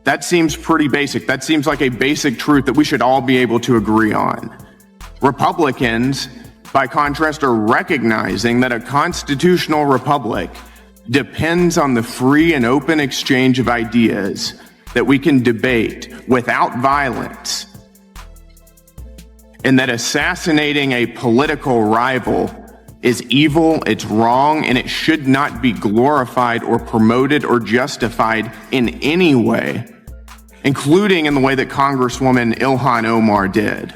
That seems pretty basic. That seems like a basic truth that we should all be able to agree on. Republicans, by contrast, are recognizing that a constitutional republic depends on the free and open exchange of ideas that we can debate without violence, and that assassinating a political rival is evil, it's wrong, and it should not be glorified or promoted or justified in any way, including in the way that Congresswoman Ilhan Omar did.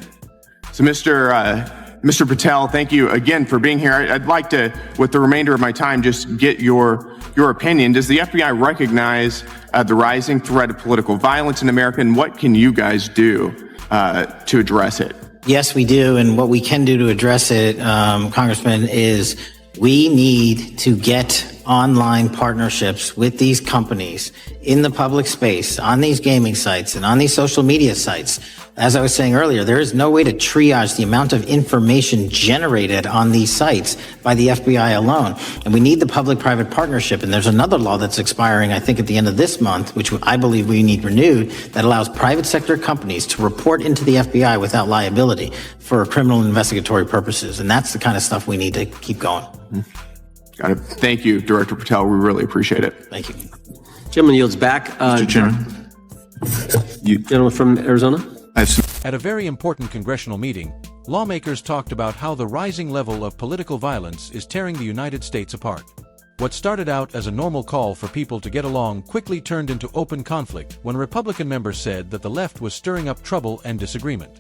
So Mr. Patel, thank you again for being here. I'd like to, with the remainder of my time, just get your opinion. Does the FBI recognize the rising threat of political violence in America, and what can you guys do to address it? Yes, we do. And what we can do to address it, Congressman, is we need to get online partnerships with these companies in the public space, on these gaming sites and on these social media sites. As I was saying earlier, there is no way to triage the amount of information generated on these sites by the FBI alone. And we need the public-private partnership. And there's another law that's expiring, I think, at the end of this month, which I believe we need renewed, that allows private sector companies to report into the FBI without liability for criminal investigatory purposes. And that's the kind of stuff we need to keep going. Got it. Thank you, Director Patel. We really appreciate it. Thank you. Gentleman yields back. Mr. Chairman. Gentleman from Arizona. At a very important congressional meeting, lawmakers talked about how the rising level of political violence is tearing the United States apart. What started out as a normal call for people to get along quickly turned into open conflict when Republican members said that the left was stirring up trouble and disagreement.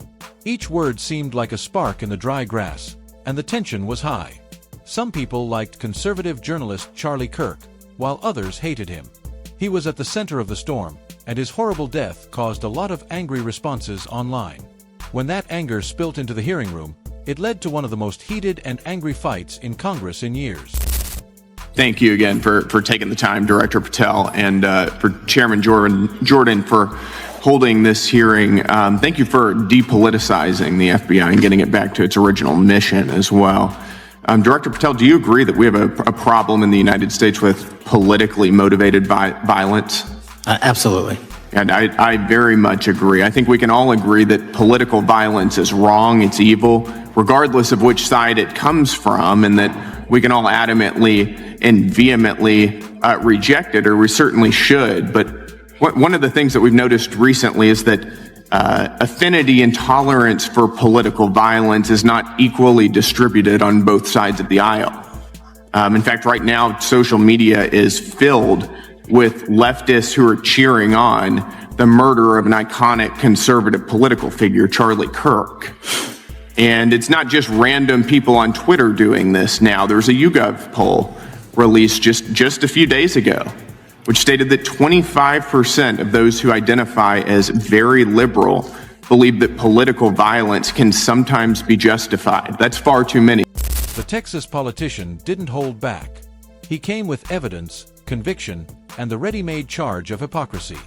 Each word seemed like a spark in the dry grass, and the tension was high. Some people liked conservative journalist Charlie Kirk, while others hated him. He was at the center of the storm, and his horrible death caused a lot of angry responses online. When that anger spilt into the hearing room, it led to one of the most heated and angry fights in Congress in years. Thank you again for taking the time, Director Patel, and for Chairman Jordan for holding this hearing. Thank you for depoliticizing the FBI and getting it back to its original mission as well. Director Patel, do you agree that we have a problem in the United States with politically motivated violence? Absolutely. And I very much agree. I think we can all agree that political violence is wrong, it's evil, regardless of which side it comes from, and that we can all adamantly and vehemently reject it, or we certainly should. But one of the things that we've noticed recently is that affinity and tolerance for political violence is not equally distributed on both sides of the aisle. In fact, right now, social media is filled with leftists who are cheering on the murder of an iconic conservative political figure, Charlie Kirk. And it's not just random people on Twitter doing this now. There's a YouGov poll released just a few days ago, which stated that 25% of those who identify as very liberal believe that political violence can sometimes be justified. That's far too many. The Texas politician didn't hold back. He came with evidence, conviction, and the ready-made charge of hypocrisy.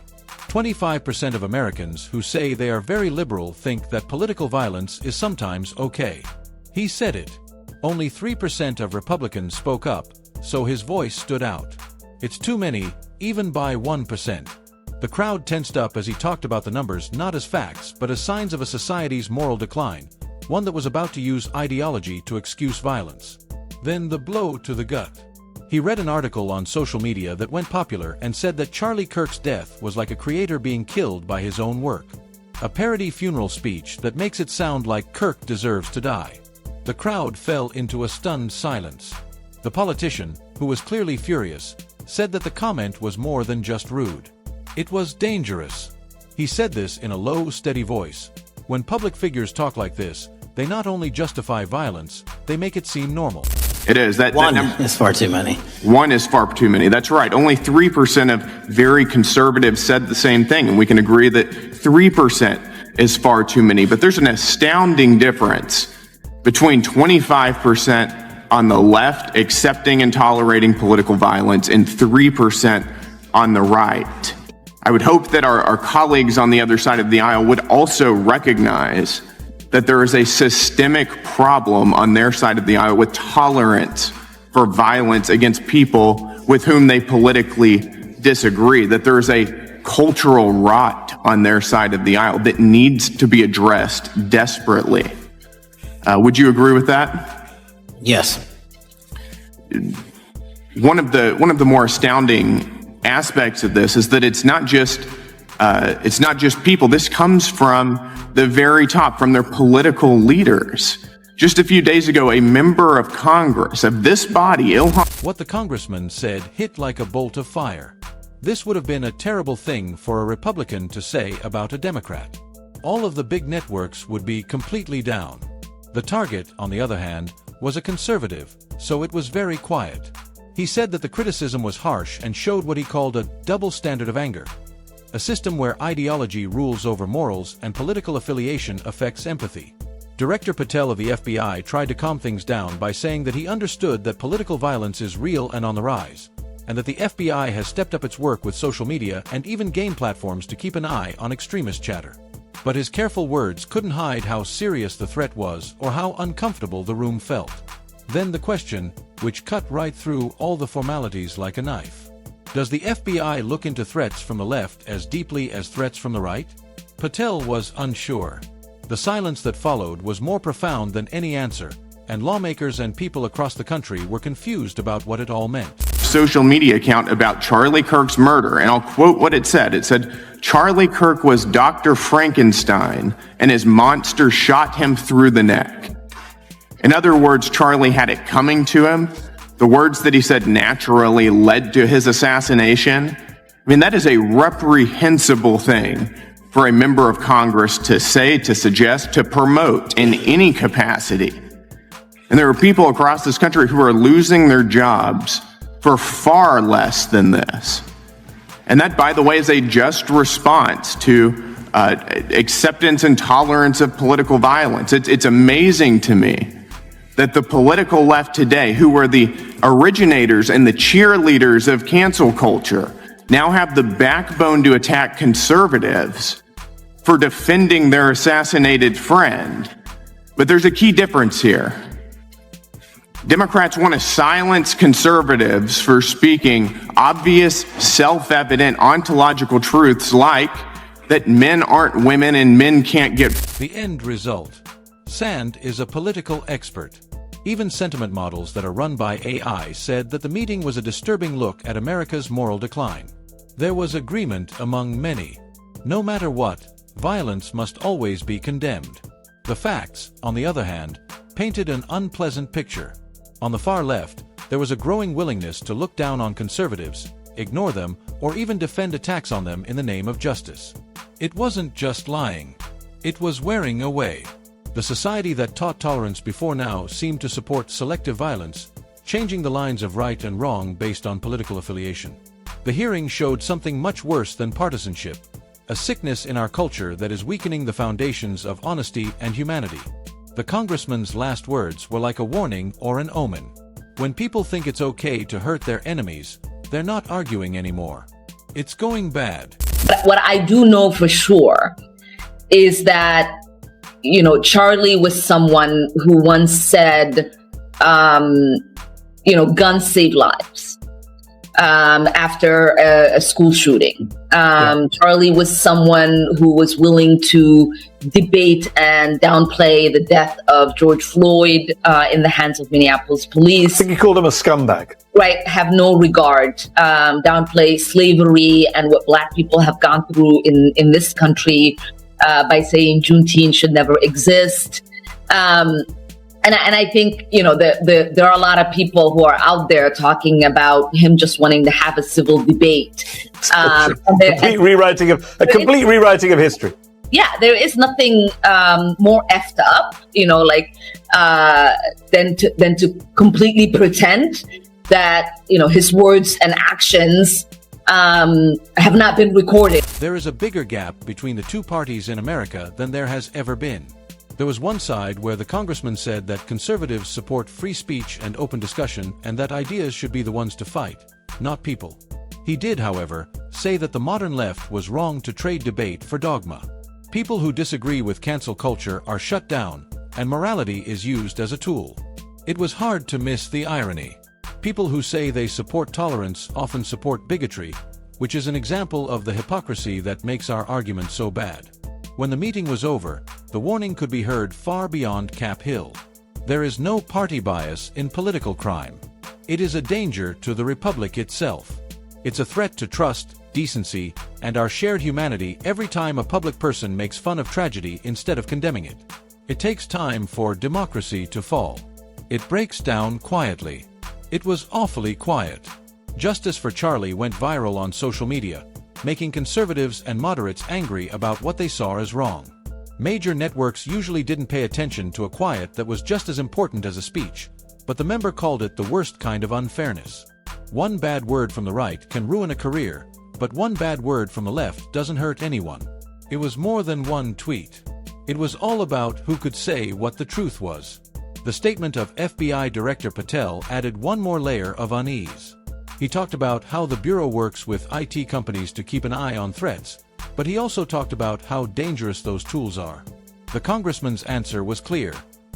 25% of Americans who say they are very liberal think that political violence is sometimes okay. He said it. Only 3% of Republicans spoke up, so his voice stood out. It's too many, even by 1%. The crowd tensed up as he talked about the numbers not as facts but as signs of a society's moral decline, one that was about to use ideology to excuse violence. Then the blow to the gut. He read an article on social media that went popular and said that Charlie Kirk's death was like a creator being killed by his own work. A parody funeral speech that makes it sound like Kirk deserves to die. The crowd fell into a stunned silence. The politician, who was clearly furious, said that the comment was more than just rude. It was dangerous. He said this in a low, steady voice. When public figures talk like this, they not only justify violence, they make it seem normal. It is. One is far too many. One is far too many. That's right. Only 3% of very conservatives said the same thing, and we can agree that 3% is far too many. But there's an astounding difference between 25% on the left accepting and tolerating political violence and 3% on the right. I would hope that our colleagues on the other side of the aisle would also recognize that there is a systemic problem on their side of the aisle with tolerance for violence against people with whom they politically disagree, that there is a cultural rot on their side of the aisle that needs to be addressed desperately. Would you agree with that? Yes. One of the more astounding aspects of this is that it's not just people. This comes from the very top, from their political leaders. Just a few days ago, a member of Congress of this body, Ilhan. What the congressman said hit like a bolt of fire. This would have been a terrible thing for a Republican to say about a Democrat. All of the big networks would be completely down. The target, on the other hand, was a conservative, so it was very quiet. He said that the criticism was harsh and showed what he called a double standard of anger, a system where ideology rules over morals and political affiliation affects empathy. Director Patel of the FBI tried to calm things down by saying that he understood that political violence is real and on the rise, and that the FBI has stepped up its work with social media and even game platforms to keep an eye on extremist chatter. But his careful words couldn't hide how serious the threat was or how uncomfortable the room felt. Then the question, which cut right through all the formalities like a knife. Does the FBI look into threats from the left as deeply as threats from the right? Patel was unsure. The silence that followed was more profound than any answer, and lawmakers and people across the country were confused about what it all meant. Social media account about Charlie Kirk's murder, and I'll quote what it said. It said, "Charlie Kirk was Dr. Frankenstein, and his monster shot him through the neck." In other words, Charlie had it coming to him. The words that he said naturally led to his assassination. I mean, that is a reprehensible thing for a member of Congress to say, to suggest, to promote in any capacity. And there are people across this country who are losing their jobs for far less than this. And that, by the way, is a just response to acceptance and tolerance of political violence. It's amazing to me that the political left today, who were the originators and the cheerleaders of cancel culture, now have the backbone to attack conservatives for defending their assassinated friend. But there's a key difference here. Democrats want to silence conservatives for speaking obvious, self-evident ontological truths like that men aren't women and men can't get... The end result. Sand is a political expert. Even sentiment models that are run by AI said that the meeting was a disturbing look at America's moral decline. There was agreement among many. No matter what, violence must always be condemned. The facts, on the other hand, painted an unpleasant picture. On the far left, there was a growing willingness to look down on conservatives, ignore them, or even defend attacks on them in the name of justice. It wasn't just lying. It was wearing away. The society that taught tolerance before now seemed to support selective violence, changing the lines of right and wrong based on political affiliation. The hearing showed something much worse than partisanship, a sickness in our culture that is weakening the foundations of honesty and humanity. The congressman's last words were like a warning or an omen. When people think it's okay to hurt their enemies, they're not arguing anymore. It's going bad. What I do know for sure is that, Charlie was someone who once said, guns save lives. After a school shooting. Charlie was someone who was willing to debate and downplay the death of George Floyd in the hands of Minneapolis police. I think he called him a scumbag. Right, have no regard, downplay slavery and what Black people have gone through in this country by saying Juneteenth should never exist. And I think, there are a lot of people who are out there talking about him just wanting to have a civil debate. Complete rewriting of history. Yeah, there is nothing more effed up, than to completely pretend that, his words and actions have not been recorded. There is a bigger gap between the two parties in America than there has ever been. There was one side where the congressman said that conservatives support free speech and open discussion and that ideas should be the ones to fight, not people. He did, however, say that the modern left was wrong to trade debate for dogma. People who disagree with cancel culture are shut down, and morality is used as a tool. It was hard to miss the irony. People who say they support tolerance often support bigotry, which is an example of the hypocrisy that makes our argument so bad. When the meeting was over, the warning could be heard far beyond Cap Hill. There is no party bias in political crime. It is a danger to the republic itself. It's a threat to trust, decency, and our shared humanity every time a public person makes fun of tragedy instead of condemning it. It takes time for democracy to fall. It breaks down quietly. It was awfully quiet. Justice for Charlie went viral on social media, making conservatives and moderates angry about what they saw as wrong. Major networks usually didn't pay attention to a quiet that was just as important as a speech, but the member called it the worst kind of unfairness. One bad word from the right can ruin a career, but one bad word from the left doesn't hurt anyone. It was more than one tweet. It was all about who could say what the truth was. The statement of FBI Director Patel added one more layer of unease. He talked about how the Bureau works with IT companies to keep an eye on threats, but he also talked about how dangerous those tools are. The congressman's answer was clear.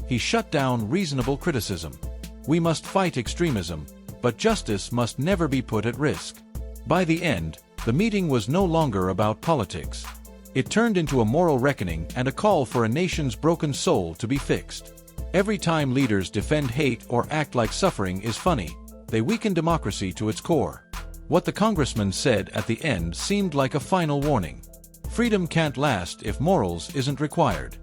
He shut down reasonable criticism. We must fight extremism, but justice must never be put at risk. By the end, the meeting was no longer about politics. It turned into a moral reckoning and a call for a nation's broken soul to be fixed. Every time leaders defend hate or act like suffering is funny, they weaken democracy to its core. What the congressman said at the end seemed like a final warning. Freedom can't last if morals isn't required.